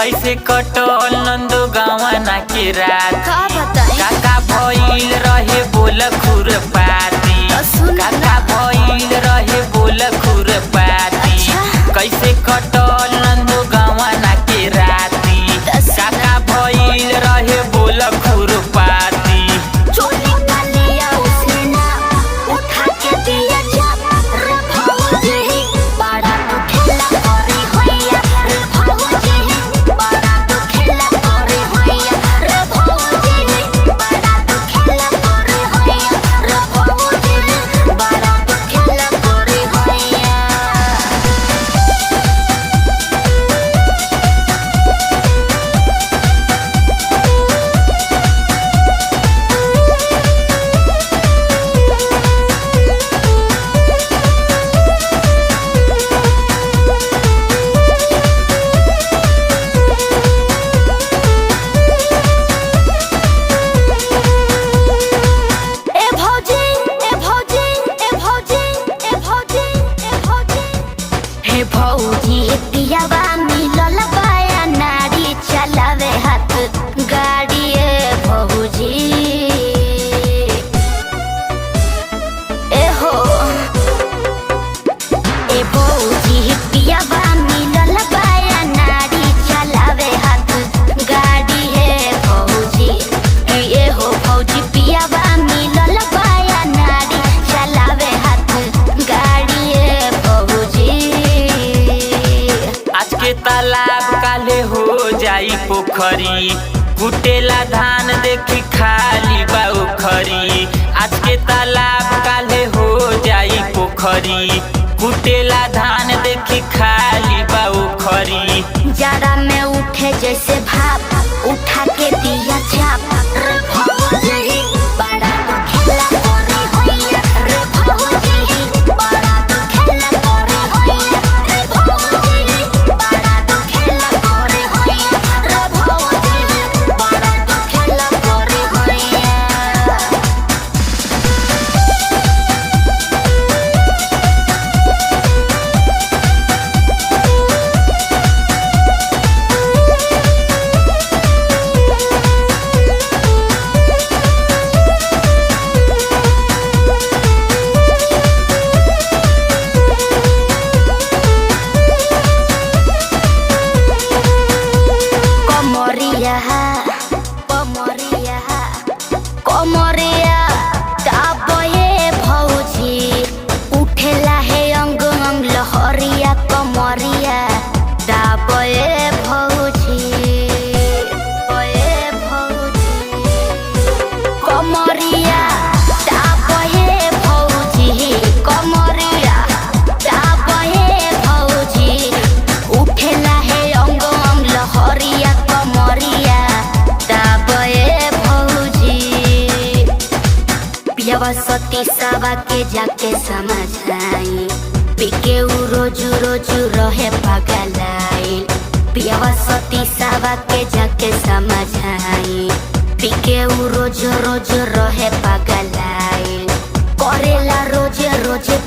कैसे कटल नंदो गावना के रात का बताई काका भइल रहे बोल खुरपाती काका भइल रहे बोल खुरपाती कैसे कटल नंदो गावना के राती काका भइल रहे बोल खुरपाती चोली का लिया उसने ना उठा के दिया जब रे भौजी बड़ा तो खेला करे होया रे भौजी बड़ा तो खेला करे होया रे भौजी बड़ा तो खेला करे होया रे भौजी बड़ा तो खेला करे होया। ए भौजी ए भौजी ए भौजी ए भौजी ए भौजी हे भौजी पियावा मिलल बाया नारी चलावे हाथ गाड़ी ए भौजी ए हो ए भौजी पियावा मिलल बाया नारी चलावे हाथ गाड़ी ए भौजी ए हो भौजी पियावा मिलल बाया नारी चलावे हाथ गाड़ी ए भौजी। आज के तालाब काले हो जाई पोखरी कुटेला धान देखी खाली बा उखरी आज के तालाब काले हो जाई पोखरी कुटेला धान देखी खाली बा उखरी जाड़ा में उठे जैसे भाप उठा के दिया छाप रे भौजी बड़ा तो खेला करे होया रे भौजी बड़ा तो खेला करे होया रे भौजी बड़ा तो खेला करे होया रे भौजी बड़ा तो खेला करे होया। कमरिया कमरिया कमरिया दाबे भौजी उठेला है अंग अंग लहरिया कमरिया दाबे भौजी ए भौजी कमरिया दाबे भौजी कमरिया दाबे भौजी उठेला है अंग अंग लहरिया कमरिया दाबे भौजी पियावा सती सावा के जाके समझाई पिके उ रोजू रोजू रहे पगलाई पियावा सती सावा के जाके समझाई पिके उ रोज रोज रहे पगलाई करेला रोजे रोजे